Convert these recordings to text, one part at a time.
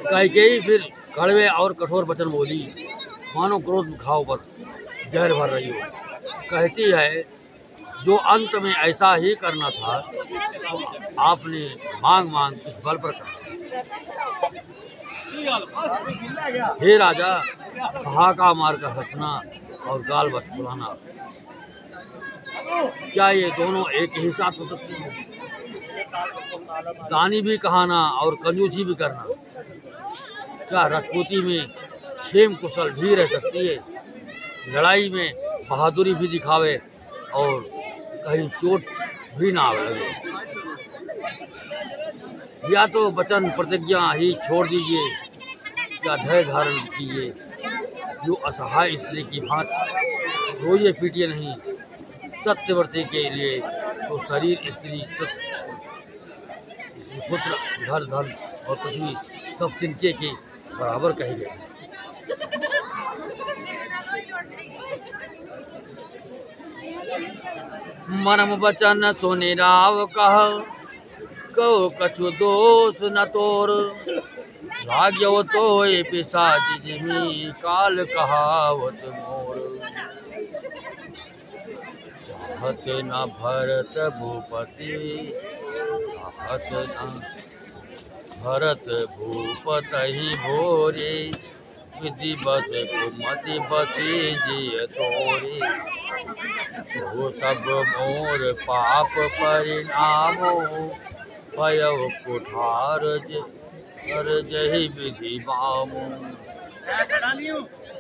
कैकेयी फिर कड़वे और कठोर वचन बोली, मानो क्रोध घाव पर जहर भर रही हो। कहती है, जो अंत में ऐसा ही करना था, अब आपने मांग मांग किस बल पर कहा। हे राजा, हाका मारकर हंसना और गाल बस बुलाना, क्या ये दोनों एक ही साथ हो सकते हैं? दानी भी कहाना और कंजूसी भी करना, क्या रजपूती में क्षेम कुशल भी रह सकती है? लड़ाई में बहादुरी भी दिखावे और कहीं चोट भी ना लगे। या तो वचन प्रतिज्ञा ही छोड़ दीजिए या धैर्य धारण कीजिए। जो असहाय स्त्री की भांति रोइए पीटिए नहीं। सत्यव्रती के लिए तो शरीर स्त्री पुत्र घर धन और पृथ्वी सब तिनके के बराबर कहे गए। मरम वचन सुनि राव कह, कहो कछु दोष न तोर। भाग्यो तो पिशाच जिमी, काल कहावत मोर। चाहत न भरत भूपति, चाहत न भरत भूपति भोरे। विधि बस कुमति बसे जिय तोरे। वो सब मोर पाप परिणामो, भयउ कुठार कर जहि विधि बामो।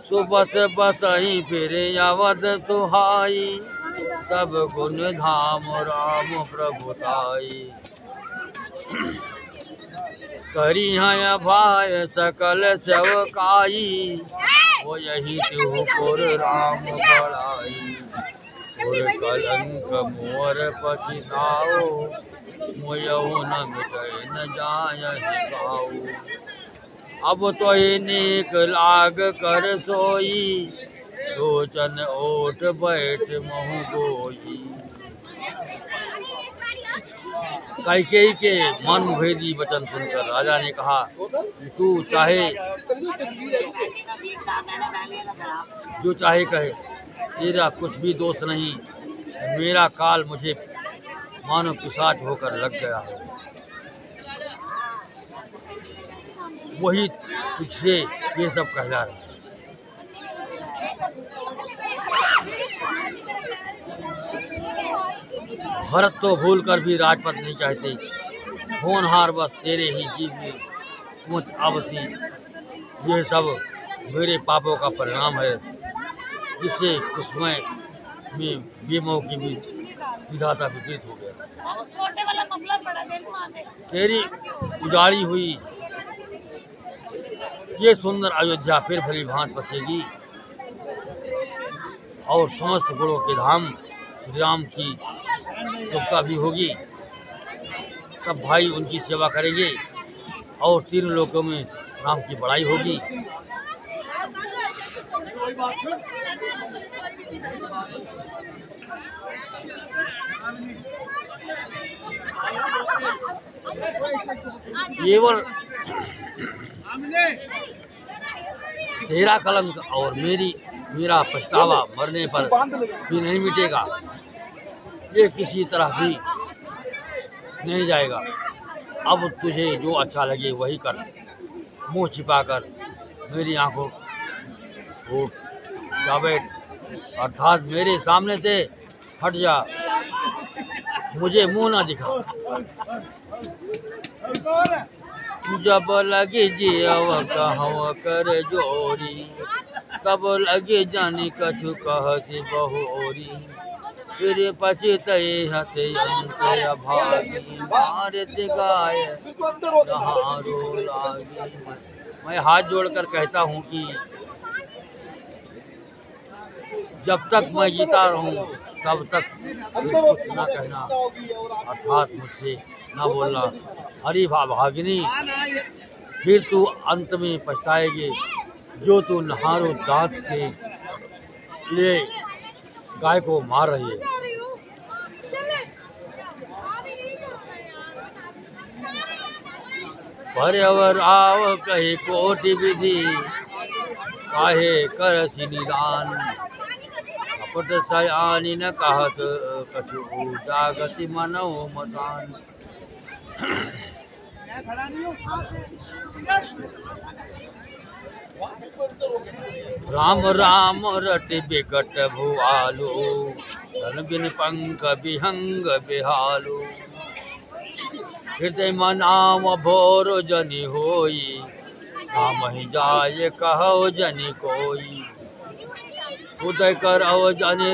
सुबस बसहि फिर अवध सुहाई, सब गुण धाम राम प्रभुताई। करी है भाय सकल सेवकाई, वो यही तिहु पुर राम बड़ाई। और कलंक मोर पछिताओ, मोयहु न मिटै न जायहि गाओ। अब तो नेक लाग कर सोई, लोचन ओठ बैठ महु गोई। कैकेयी के मन भेदी वचन सुनकर राजा ने कहा कि तू चाहे जो चाहे कहे, तेरा कुछ भी दोष नहीं। मेरा काल मुझे मानो पिशाच होकर लग गया है, वही तुझसे ये सब कहला रहा है। भरत तो भूल कर भी राजपद नहीं चाहते, होनहार बस तेरे ही जीव में कुमत आवसी। ये सब मेरे पापों का परिणाम है, जिससे कुसमय में बेमोह के बीच विधाता विपरीत हो गया। तेरी उजाड़ी हुई ये सुंदर अयोध्या फिर भली भांत बसेगी और समस्त गुणों के धाम श्री राम की शुभता भी होगी। सब भाई उनकी सेवा करेंगे और तीनों लोकों में राम की बड़ाई होगी। केवल तेरा कलंक और मेरा पछतावा मरने पर भी नहीं मिटेगा। ये किसी तरह भी नहीं जाएगा। अब तुझे जो अच्छा लगे वही कर। मुंह छिपाकर मेरी आंखों को जा बैठ, अर्थात मेरे सामने से हट जा, मुझे मुंह ना दिखा। जब लगे जीव कहव कर जोरी, तब लगे जानी कछु कहसी बहोरी। फिर पछितई हते अंत अभागी, मारत गाय नहारो लागी। मैं हाथ जोड़कर कहता हूँ कि जब तक मैं जीता रहूं तब तक कुछ न कहना, अर्थात मुझसे न बोलना। हरि भागिनी, फिर तू अंत में पछताएगी। जो तू नहारो दांत के लिए गाय को मार रही है, पर्यवराव कही कोटि विधि काहे करसि निदान। कपट सयानी न कहत कछु जागति मनो मतान। राम राम रटि बिकट भुआलो धन बिन पंख विहंग बिहालो। हृदय मनाव भोर जनि होई राम ही जाय कहो जनि कोई। उदय कर अव जनि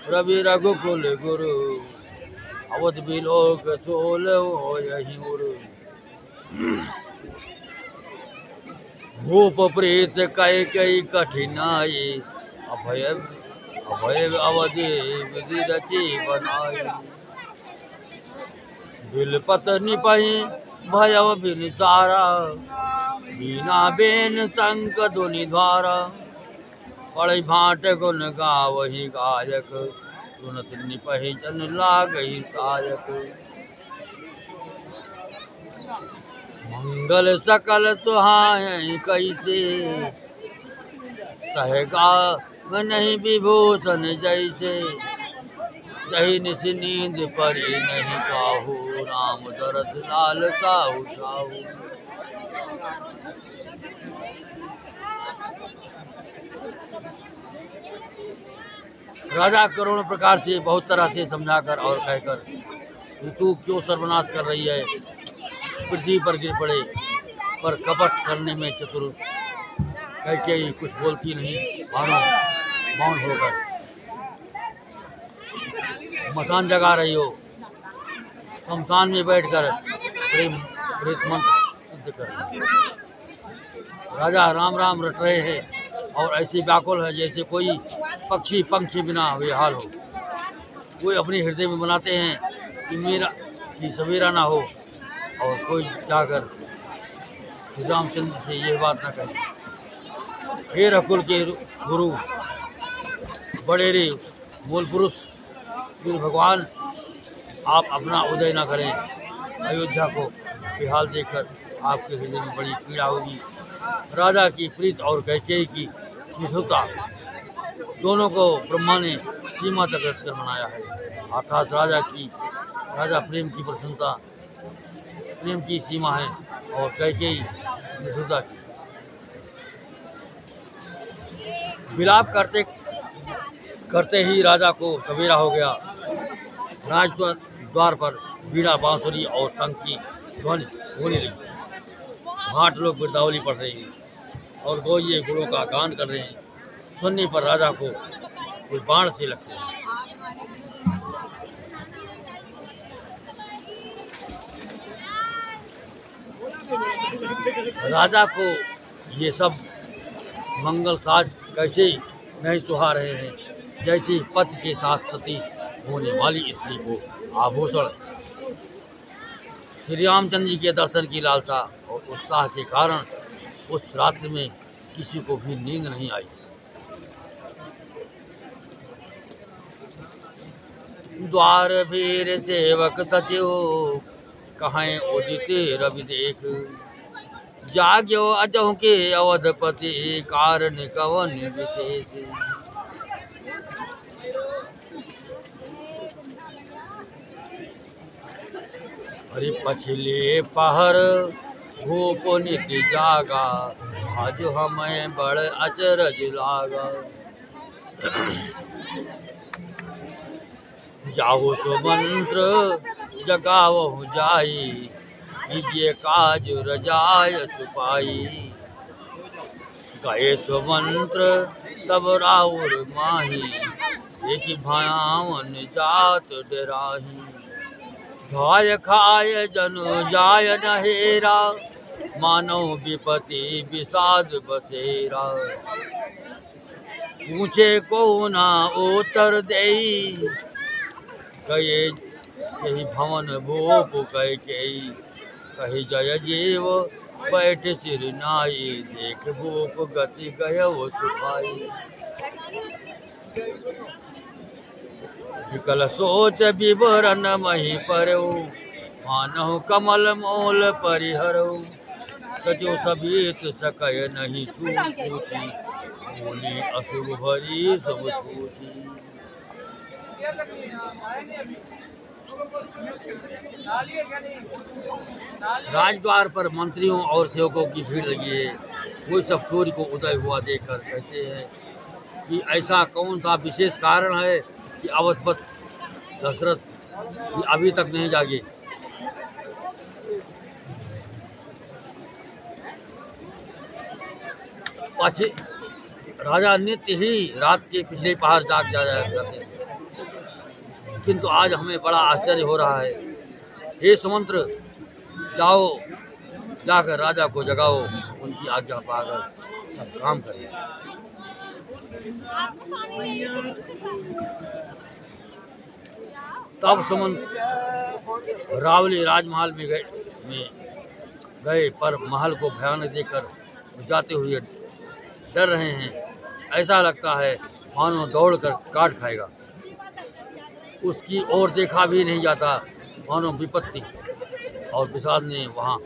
रवि रघुकुल गुरु अवध बिलोक सोल यही उरु। भूप प्रीत कई कई कठिनाई अभय अभय अवधि विधि रची बनाई। बिलपत निपहि भयव बिन सारा बीना बेन संक धुनि द्वारा। पढ़ भाट गुण गावहि गायक सुनत निपहि जन लागहि सायक। मंगल सकल सुहाय कैसे सहगा नहीं विभूषण जैसे। जही निस नींद परी नहीं काहू राम दरस लाल साहू साहू। राजा करोड़ प्रकार से बहुत तरह से समझाकर और कहकर कि तू क्यों सर्वनाश कर रही है, पृथ्वी पर गिर पड़े। पर कपट करने में चतुर कैकेयी कुछ बोलती नहीं, मौन होकर मसान जगा रही हो। शमशान में बैठकर प्रेम प्रीत मंत्र सिद्ध कर। राजा राम राम रट रहे हैं और ऐसी व्याकुल है जैसे कोई पक्षी पंखी बिना बेहाल हो। कोई अपने हृदय में बनाते हैं कि मेरा कि सवेरा ना हो, और कोई जाकर श्री रामचंद्र से ये बात ना कहे। हे रकुल के गुरु बड़ेरे मूल पुरुष श्री भगवान, आप अपना उदय न करें। अयोध्या को बेहाल देखकर आपके हृदय में बड़ी पीड़ा होगी। राजा की प्रीत और कैकेयी की मित्रता दोनों को ब्रह्मा ने सीमा तक रखकर मनाया है। अर्थात राजा प्रेम की प्रसन्नता, प्रेम की सीमा है और कैकेयी मित्रता की। विलाप करते करते ही राजा को सवेरा हो गया। राजद्वार पर वीणा बांसुरी और शंख की ध्वनि होने लगी। भाट लोग बिरदावली पढ़ रहे हैं और गोये गुणों का गान कर रहे हैं। सुनने पर राजा को कोई बाण से लगते हैं। राजा को ये सब मंगल साज कैसे नहीं सुहा रहे हैं, जैसे पति के साथ सती होने वाली स्त्री को आभूषण। श्री रामचंद्र जी के दर्शन की लालसा और उत्साह के कारण उस रात्रि में किसी को भी नींद नहीं आई। द्वार भीर सेवक सचिव कहें उदित रवि देख। जाग्यो अजहु के अवधपति कारण कवन विशेष। हरि पछले पहर भूप निति जागा। आज हमें बड़ अचरज लागा। जाहु सुमंत्र जगावहु जाई। कीजिए काज रजाय सुपाई। गए सुमंत्र तब राउर माही। एक भयावन जात डराही। धाय खाय जनु जाय नहेरा। मानव विपति विषाद बसेरा। पूछे को ना उत्तर देई। कहे यही भवन भूप कैकेयी। कही जय जीव बैठ सिर नाई। देख भूप गति गय सुखाई। विकल सोच विवरण मही परऊ। मानहु कमल मोल परिहरो, सजो सबीत सकय नहीं छूची, बोली अशुभ भरी शुभ छूची। राजद्वार पर मंत्रियों और सेवकों की भीड़ लगी है। वो सब सूर्य को उदय हुआ देखकर कहते हैं कि ऐसा कौन सा विशेष कारण है कि अवधपत दशरथ अभी तक नहीं जागे। पाछे राजा नित्य ही रात के पिछले पहर जाग जाते थे, किंतु आज हमें बड़ा आश्चर्य हो रहा है। हे सुमंत्र, जाओ, जाकर राजा को जगाओ, उनकी आज्ञा पाकर सब काम करें। तब सुमंत रावली राजमहल में गए पर महल को भयानक देखकर जाते हुए डर रहे हैं। ऐसा लगता है मानो दौड़कर काट खाएगा। उसकी ओर देखा भी नहीं जाता, मानो विपत्ति और विषाद ने वहां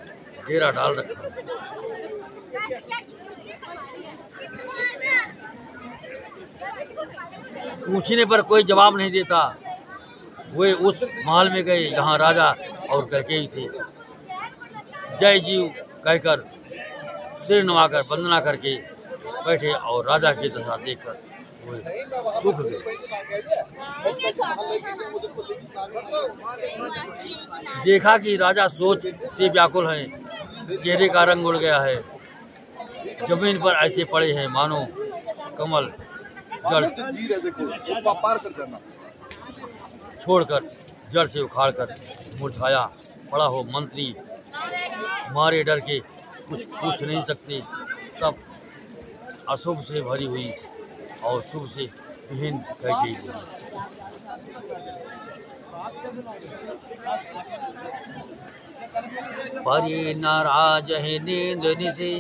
डेरा डाल रखा। पूछने पर कोई जवाब नहीं देता। वे उस महल में गए जहां राजा और कैकेयी थे। जय जीव कहकर सिर नवाकर वंदना करके बैठे और राजा की दशा देखकर वे सूख गए। देखा कि राजा सोच से व्याकुल हैं, चेहरे का रंग उड़ गया है, जमीन पर ऐसे पड़े हैं मानो कमल जड़ छोड़कर जड़ से उखाड़कर मुरझाया पड़ा हो। मंत्री मारे डर के कुछ पूछ नहीं सकते। तब अशुभ से भरी हुई और शुभ से विहीन कैकेयी बोली, परी नाराज है नींद निसे,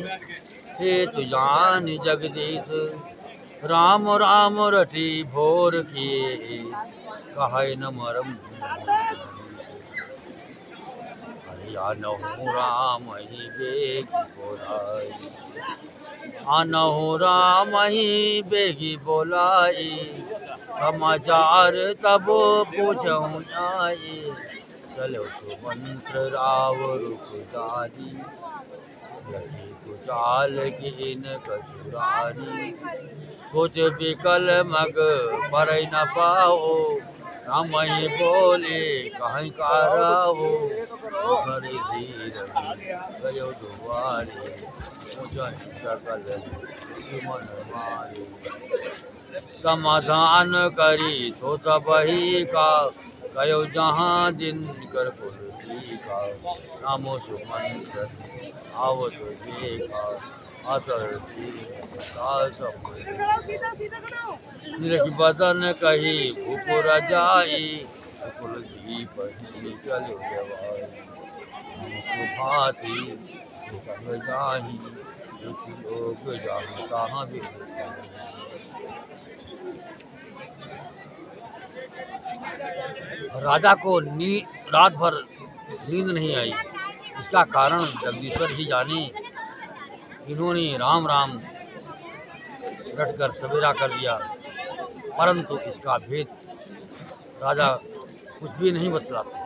हे तुजान जगदीश, राम राम रटी भोर किए, कहे न मरम आनहु राम ही बेगी बोलाई, आनहु राम ही बेगी बोलाई, समाचार तब पूछऊं आए, चलो सुमंत्र राव रुखदारी, यही कुचाल की इन कचुरारी, सोच विकल मग पर न पाओ, राम ही बोले कहीं कारहो, घर धीर गयो दुआरे, सकल मन मारे, समाधान करी सो सबही का, गयो जहाँ दिन कर पुरती का, रामो सुमंत्र आवत देखा, बदन कही भूपुर जाई, भूपुर दीप चल भाती संग जाही, लोग जाही कहाँ भी। राजा को रात भर नींद नहीं आई। इसका कारण जगदीश्वर ही जाने। इन्होंने राम राम रटकर सवेरा कर दिया, परंतु इसका भेद राजा कुछ भी नहीं बतलाता।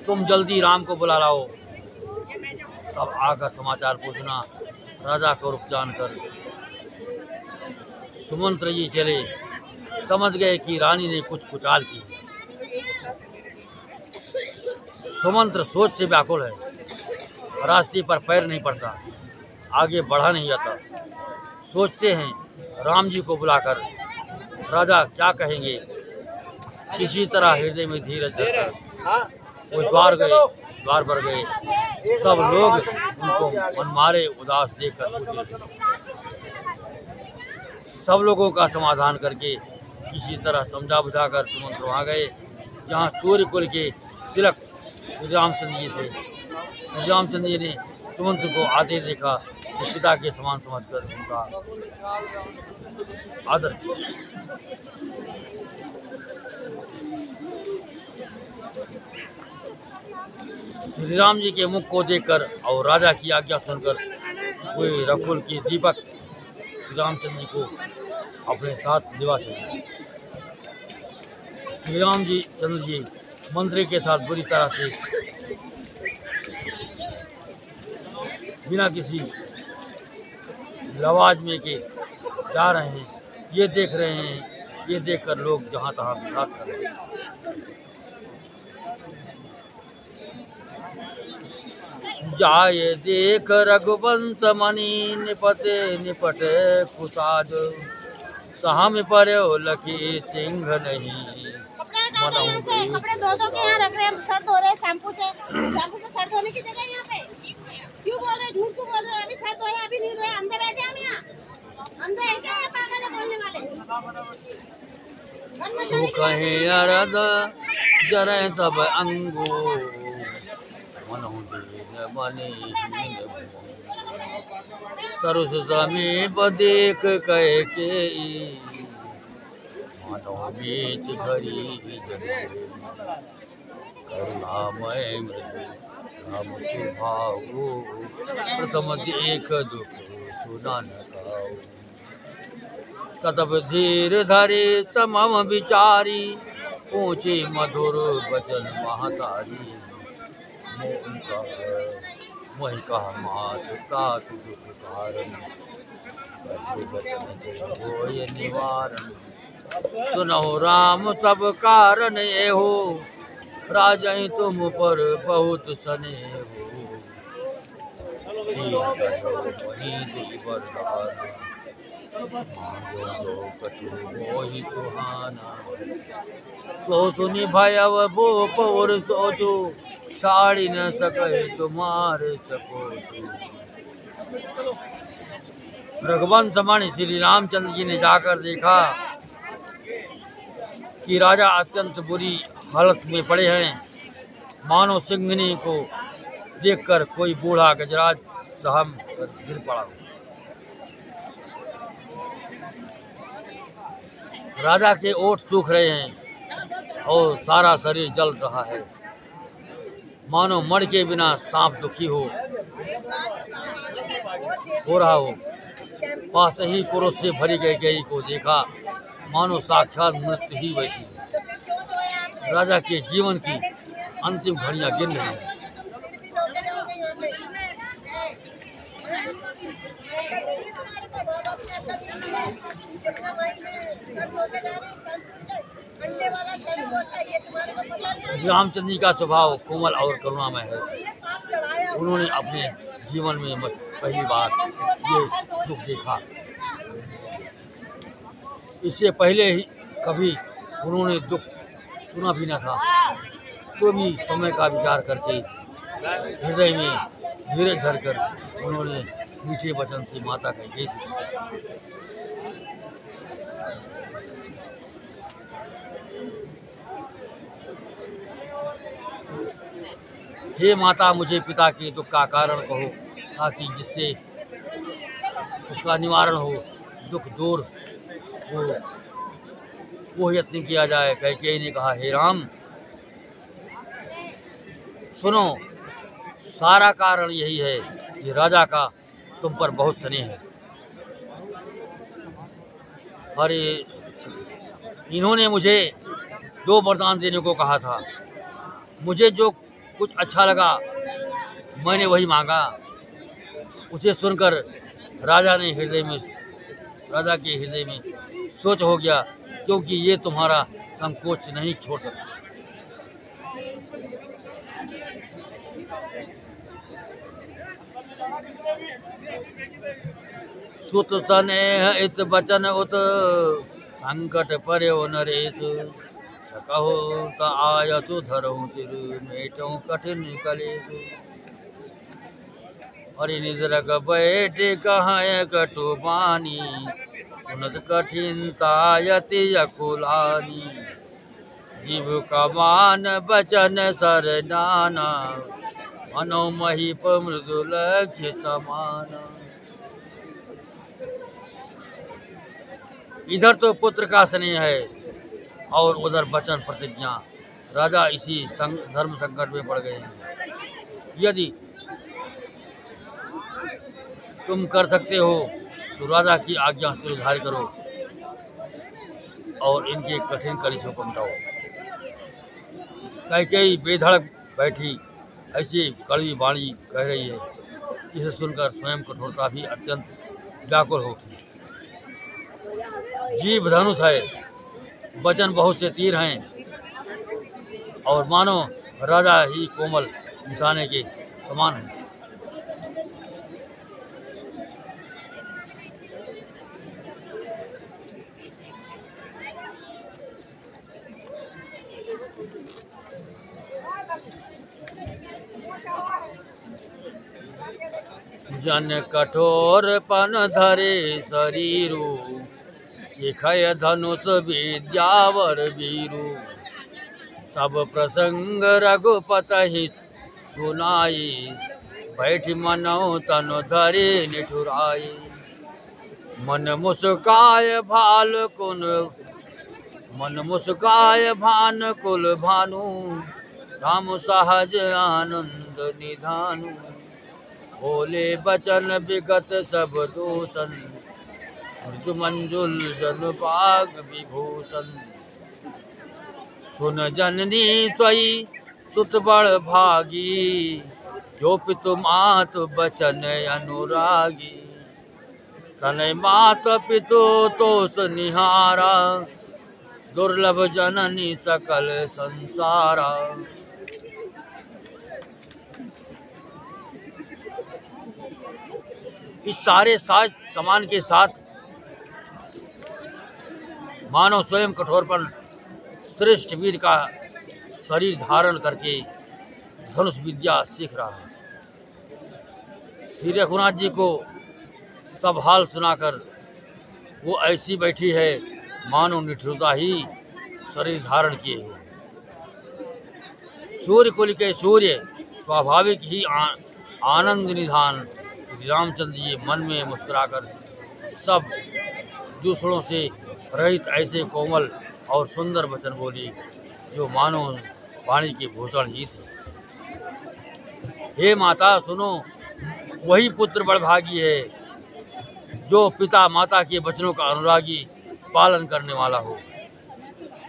तुम जल्दी राम को बुला लाओ। तब आकर समाचार पूछना। राजा को रुख जानकर सुमंत्र जी चले, समझ गए कि रानी ने कुछ कुचाल की। सुमंत्र सोच से व्याकुल है, रास्ते पर पैर नहीं पड़ता, आगे बढ़ा नहीं जाता। सोचते हैं राम जी को बुलाकर राजा क्या कहेंगे। किसी तरह हृदय में धीरज रखकर वो द्वार पर गए। सब लोग उनको मनमारे उदास देखकर पूछे। सब लोगों का समाधान करके किसी तरह समझा बुझाकर सुमंत्र वहाँ गए जहाँ सूर्य कुल के तिलक श्री रामचंद्र जी थे। श्री रामचंद्र जी ने सुमंत्र को आते देखा पिता के समान समझकर उनका आदर किया। श्री राम जी के मुख को देखकर और राजा की आज्ञा सुनकर वे रकुल के दीपक श्री रामचंद्र जी को अपने साथ लेवा चले। श्री राम जी चंद्र जी मंत्री के साथ बुरी तरह से बिना किसी लवाजमे के जा रहे हैं। ये देख रहे हैं, ये देखकर लोग जहाँ तहाँ विषाद कर रहे हैं। जाए देख रघुवंश मणि निपटे निपटे कुसाज सहम पर्यो लखी सिंह नहीं। कपड़े धो के यहाँ रख रहे हैं, सर धो रहे हैं शैम्पू से सर धोने की जगह यहाँ पे क्यों बोल रहे, झूठ क्यों बोल रहे? अभी सर धोए अभी नहीं धोए, अंदर बैठे हम यहाँ अंदर है क्या? पागल है बोलने वाले। कहे अरद जरे सब अंगो सरस समीप देख कह के मानो बीच भरी करुणामय राम सुभाऊ प्रथम देख दुख सुना न खाओ। ततप धीर धरे समम विचारी ऊंचे मधुर वचन महतारी। मोहि कहा मात तात दुख कारण होय निवारण। सुनहो राम सब कारण ये हो राजै तुम पर बहुत स्नेह हो। वरदान मांगो कछु मोहि सुहाना। सो सुनि भयव भूप और सोचो छाड़ी न सके तुम्हारे सकोचो। रघुवंश मणि श्री रामचंद्र जी ने जाकर देखा कि राजा अत्यंत बुरी हालत में पड़े हैं। मानो सिंघनी को देखकर कोई बूढ़ा गजराज सहम गिर पड़ा। राजा के ओठ सूख रहे हैं और सारा शरीर जल रहा है, मानो मर के बिना सांप दुखी हो रहा हो। पास ही क्रोध से भरी गई को देखा, मानो साक्षात मृत्यु ही बैठी है। राजा के जीवन की अंतिम घड़ियां गिन रही हैं। श्री रामचंद्र जी का स्वभाव कोमल और करुणामय है। उन्होंने अपने जीवन में पहली बार ये दुख देखा। इससे पहले ही कभी उन्होंने दुख सुना भी न था, तो भी समय का विचार करके हृदय में धीरज धरकर उन्होंने मीठे वचन से माता कैकेयी से पूछा। हे माता, मुझे पिता के दुख का कारण कहो, ताकि जिससे उसका निवारण हो, दुख दूर हो, वो यत्न किया जाए। कैकेयी ने कहा, हे राम सुनो, सारा कारण यही है कि राजा का तुम पर बहुत स्नेह है। अरे इन्होंने मुझे 2 वरदान देने को कहा था। मुझे जो कुछ अच्छा लगा मैंने वही मांगा। उसे सुनकर राजा के हृदय में सोच हो गया, क्योंकि ये तुम्हारा संकोच नहीं छोड़ सकता। सुत स्नेह इत बचन उत संकट पर्यो नरेश। सकहो त आयसु धरहु सिर मेटो कठिन कलेश। हरि निजरक बैठे कहाँ कटु बानी सुनत कठिनता यति अकुलानी। जीव कमान बचन सर नाना मनो महीप मृदु लक्ष्य समान। इधर तो पुत्र का स्नेह है और उधर वचन प्रतिज्ञा। राजा इसी धर्म संकट में पड़ गए हैं। यदि तुम कर सकते हो तो राजा की आज्ञा सिरधार्य करो और इनके कठिन कलिशों को मिटाओ। कैकेयी बेधड़क बैठी ऐसी कड़वी वाणी कह रही है, इसे सुनकर स्वयं कठोरता भी अत्यंत व्याकुल हो उठी। जीभ धनुष है, वचन बहुत से तीर हैं और मानो राजा ही कोमल निशाने के समान है। जन कठोर पन धरे शरीरु, शिखय धनुष विद्यावर वीरु। सब प्रसंग रघुपति सुनाई, बैठ मनो तनु धरे निठुराई। मन मुस्काय भान कुल भानु, राम सहज आनंद निधानु। बोले बचन विगत सब दूषण, मृदु मंजुल जन पाग विभूषण। सुन जननी सोई सुत बड़ भागी, जो पितु मात बचन अनुरागी। तनय मात पितु तोष निहारा, दुर्लभ जननी सकल संसारा। इस सारे साज समान के साथ मानव स्वयं कठोरपन श्रेष्ठ वीर का शरीर धारण करके धनुष विद्या सीख रहा है। श्री रघुनाथ जी को सब हाल सुनाकर वो ऐसी बैठी है मानो निठुरता ही शरीर धारण किए हुए। सूर्य कुल के सूर्य स्वाभाविक ही आनंद निधान रामचंद्र जी मन में मुस्कुराकर सब दूसरों से रहित ऐसे कोमल और सुंदर वचन बोली जो मानो वाणी के भूषण ही थे। हे माता सुनो, वही पुत्र बड़भागी है जो पिता माता के वचनों का अनुरागी पालन करने वाला हो।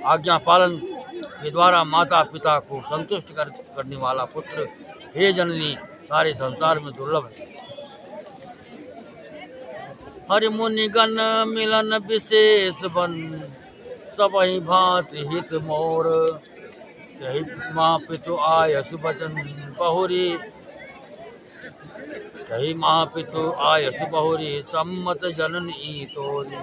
आज्ञा पालन के द्वारा माता पिता को संतुष्ट करने वाला पुत्र हे जननी सारे संसार में दुर्लभ है। हरि मुनि गण मिलन विशेष बन, सबहि भांति हित मोर। हित माँ पितु आयस बचन बहुरी, कही माँ पितु आयस बहुरी। सम्मत जननी तोरी।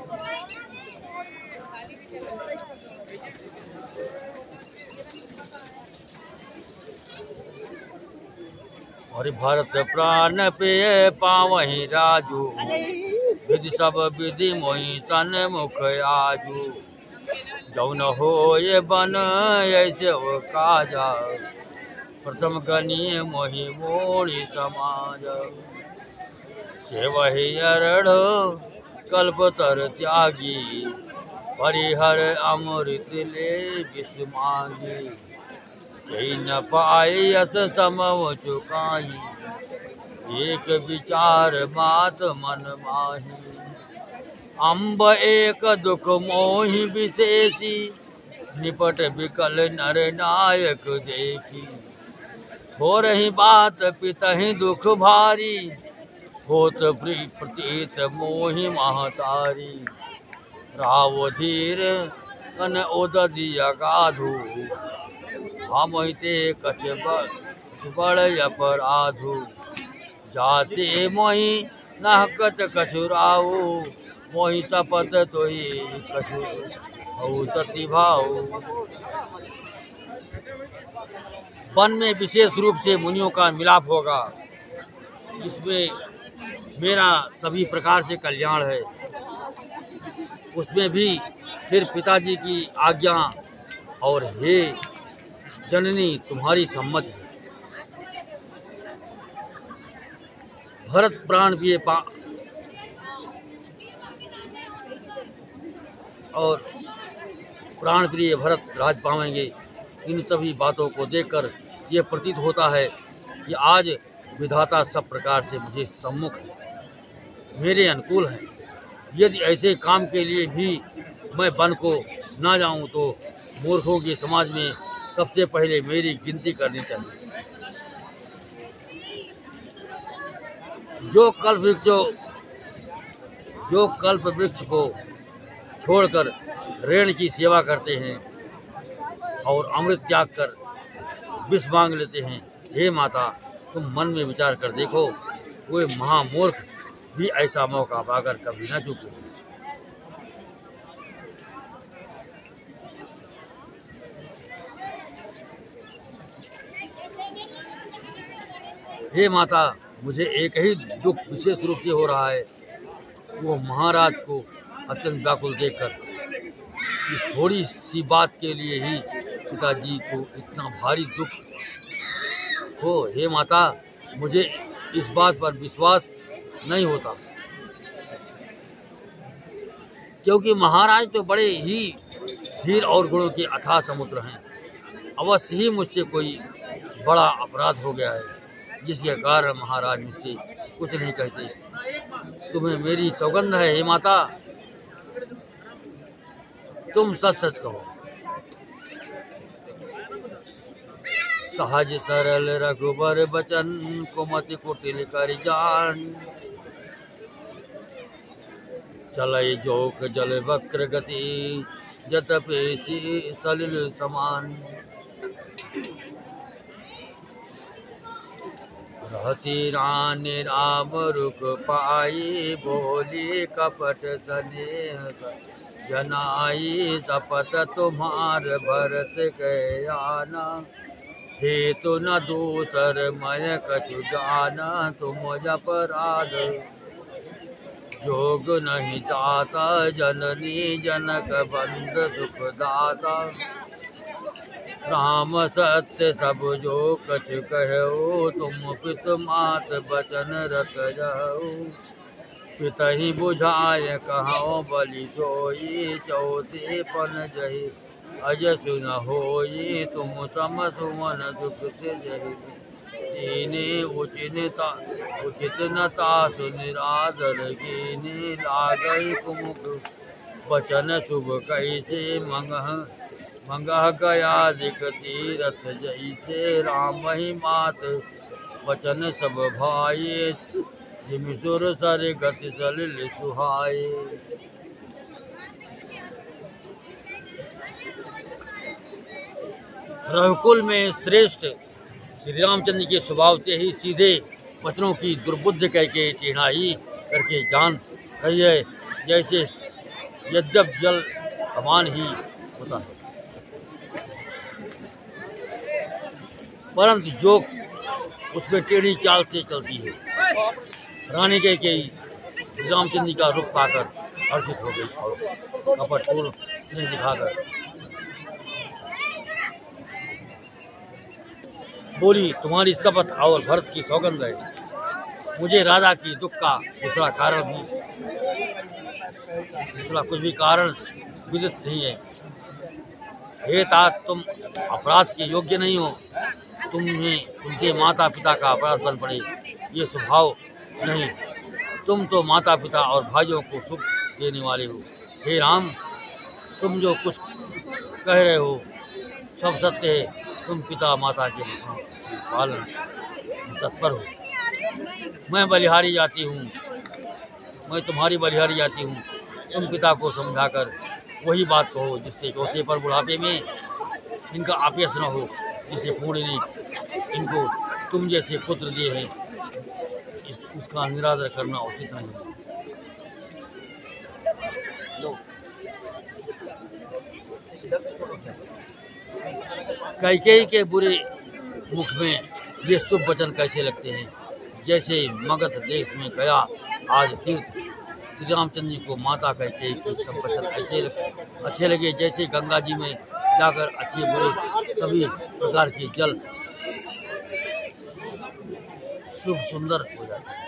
और भारत प्राण पे पावहि राजू, विधि सब विधि मोहि सन्मुख आजू। जौन हो ये बन ऐसे हो काजा, प्रथम गणीय मोहि मोड़ी समाज। सेवहि अरढ़ कल्पतर त्यागी, परिहर अमृत ले विष मांगी। कही न पाए यस समव चुकाई, एक विचार मात मन माही। अम्ब एक दुख मोहि विशेषी, निपट विकल नर नायक देखी। थोरहि बात पितहि दुख भारी, होत प्रतीत मोहि महतारी। राव धीर कन उदधि अगाधु, हमते कछ बड़ अपराधु। जाते मोहि नहकत कछुराऊ, मोहि शपथ तोहि कछु हऊ सती भाऊ। वन में विशेष रूप से मुनियों का मिलाप होगा, जिसमें मेरा सभी प्रकार से कल्याण है। उसमें भी फिर पिताजी की आज्ञा और हे जननी तुम्हारी सम्मति है। भरत प्राण पिए और प्राण प्रिय भरत राज पावेंगे। इन सभी बातों को देखकर ये प्रतीत होता है कि आज विधाता सब प्रकार से मुझे सम्मुख है, मेरे अनुकूल है। यदि ऐसे काम के लिए भी मैं वन को ना जाऊं तो मूर्खों के समाज में सबसे पहले मेरी गिनती करनी चाहिए। जो कल्प वृक्ष को छोड़कर ऋण की सेवा करते हैं और अमृत त्याग कर विष मांग लेते हैं, हे माता, तुम मन में विचार कर देखो, कोई महामूर्ख भी ऐसा मौका पाकर कभी न चूके। हे माता, मुझे एक ही दुख विशेष रूप से हो रहा है, वो महाराज को अत्यंत व्याकुल देखकर। इस थोड़ी सी बात के लिए ही पिताजी को इतना भारी दुख हो। हे माता, मुझे इस बात पर विश्वास नहीं होता, क्योंकि महाराज तो बड़े ही धीर और गुणों के अथाह समुद्र हैं। अवश्य ही मुझसे कोई बड़ा अपराध हो गया है, जिसके कारण महाराज मुझसे कुछ नहीं कहते। तुम्हें मेरी सौगंध है, हे माता, तुम सच सच कहो। सहज सरल रघुबर बचन, कुमति कुटिल कर जान। चलय जोक जल वक्र गति, जतपे सलिल समान। रहसी रानी राम रुक पाई, बोली कपट स्नेह जनाई। शपथ तुम्हार भरत के आना, हेतु न दूसर मैं कछु जाना। तुम अपराध जोग नहीं दाता, जननी जनक बंद सुखदाता। राम सत्य सब जो कछ कहो, तुम पित मात बचन रख जाओ। पितहि बुझाय कहो बलि सोई, चौथे पन जहि अजसु न होई। तुम सम सुमन सुख से जहि, कीने उचित न तासु निरादर। कीने लागई कुमुख बचन शुभ कैसे, मंगह गया दिक तीरथ जैसे। राम ही मात वचन सब भाई, जिमिसुर सर गति सलिल सुहाए। रघुकुल में श्रेष्ठ श्री रामचंद्र के स्वभाव से ही सीधे वचनों की दुर्बुद्धि कह के टेढ़ाई करके जान रही है, जैसे यद्यप जल समान ही होता है, परंतु जोक उसमें टेढ़ी चाल से चलती है। रानी कैकेयी रामचंद्र का रुख पाकर हर्षित हो गई और कपटपूर्ण स्नेह दिखाकर बोली, तुम्हारी शपथ और भरत की सौगंध है। मुझे राजा की दुख का दूसरा कुछ भी कारण विदित नहीं है। हे तात, तुम अपराध के योग्य नहीं हो। तुमसे माता पिता का अपराध बन पड़े, ये स्वभाव नहीं। तुम तो माता पिता और भाइयों को सुख देने वाले हो। हे राम, तुम जो कुछ कह रहे हो सब सत्य है। तुम पिता माता के पालन तत्पर हो। मैं बलिहारी जाती हूँ, मैं तुम्हारी बलिहारी जाती हूँ। तुम पिता को समझाकर वही बात कहो जिससे चौथे पर बुढ़ापे में इनका अपयश न हो, जिसे पूर्ण ने इनको तुम जैसे पुत्र दिए हैं, उसका निरादर करना उचित नहीं है। कैकेयी के बुरे मुख में ये शुभ वचन कैसे लगते हैं, जैसे मगध देश में गया आज तीर्थ श्री रामचंद्र जी को माता कैकेयी के सब वचन ऐसे अच्छे लगे, जैसे गंगा जी में जाकर अच्छे बुरे सभी प्रकार के जल शुभ सुंदर हो जाते।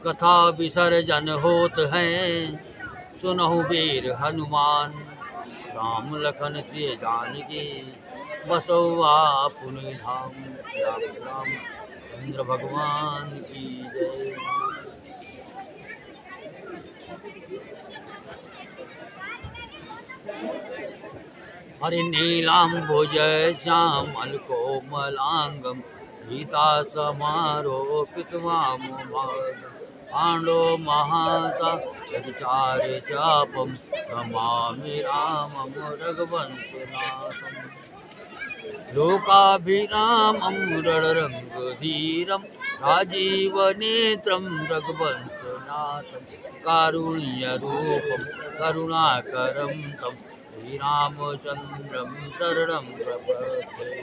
कथा विसर्जन होत हैं, सुनहु वीर हनुमान, राम लखन से जानकी, बसौ पुनि धाम। रामचंद्र भगवान की जय। हरि नीलाम्बुज श्यामल कोमलांगम, सीता समारोपित पांडो महासागरचार चापम, नमामि रामं रघुवंशनाथं। लोकाभिरामं रणरंगधीरं, राजीवनेत्रं रघुवंशनाथं। कारुण्यरूपं करुणाकरं तं, श्रीरामचन्द्रं शरणं प्रपद्ये।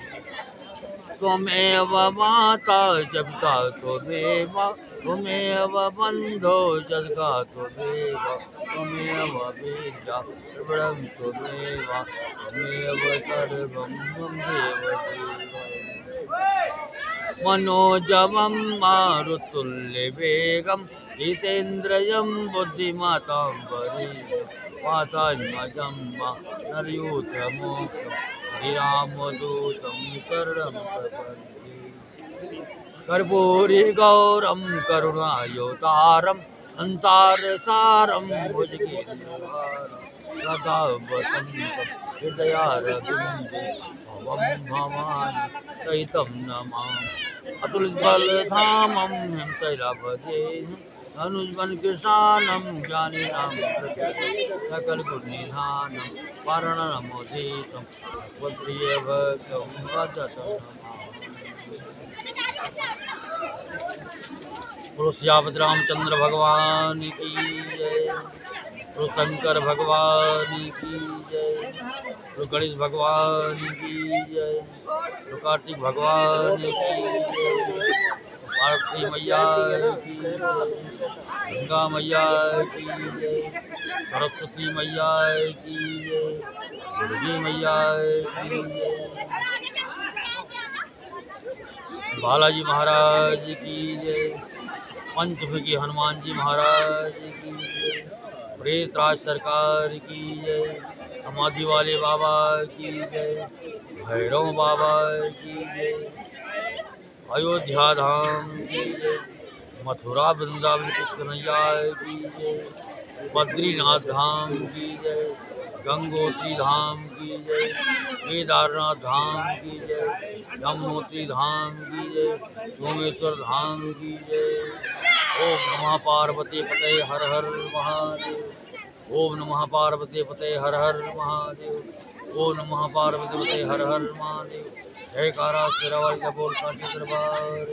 त्वमेव माता च पिता त्वमेव, त्वमेव बन्धो जगता त्वमेव, त्वमेव विद्या सर्वं त्वमेव, त्वमेव सर्वं मम देव देव। मनोजवं मारुतुल्यवेगं, जितेन्द्रियं बुद्धिमतां वरिष्ठं। वातात्मजं नरयूथमुख्यं, श्रीरामदूतं शरणं प्रपद्ये। कर्पूरी गौरं करुणावतारं, संसारसारं भुजगेन्द्रहारं। सदा वसन्तं हृदयारविन्दे, भवं भवानी सहितं नमामि। अतुलितबलधामं शैलपदेहं, अनुजवन कृशानं ज्ञानिनां सकल गुणनिधानं। वारणमोदितं भगवत्प्रियभक्तं भजतं नमामि। श्यामत रामचंद्र भगवान की जय। शंकर भगवान की जय। गणेश भगवान की जय। कार्तिक भगवान की जय। पार्वती मैया की जय। गंगा मैया की जय। सरस्वती मैया की जय। दुर्गी मैया की जय। बालाजी महाराज की जय। पंचमुखी हनुमान जी महाराज की जय। प्रेतराज सरकार की जय। समाधि वाले बाबा की जय। भैरव बाबा की जय। अयोध्या धाम की जय। मथुरा वृंदावन कृष्ण कन्हैया की जय। बद्रीनाथ धाम की जय। गंगोत्री धाम की जय। केदारनाथ धाम की जय। यमुनोत्री धाम की जय। सोमेश्वर धाम की जय। ओम नमः पार्वती पते हर हर महादेव। ओम नमः पार्वती पते हर हर महादेव। ओम नमः पार्वती पते हर हर महादेव। जयकारा शेरावाली का बोल साचे दरबार।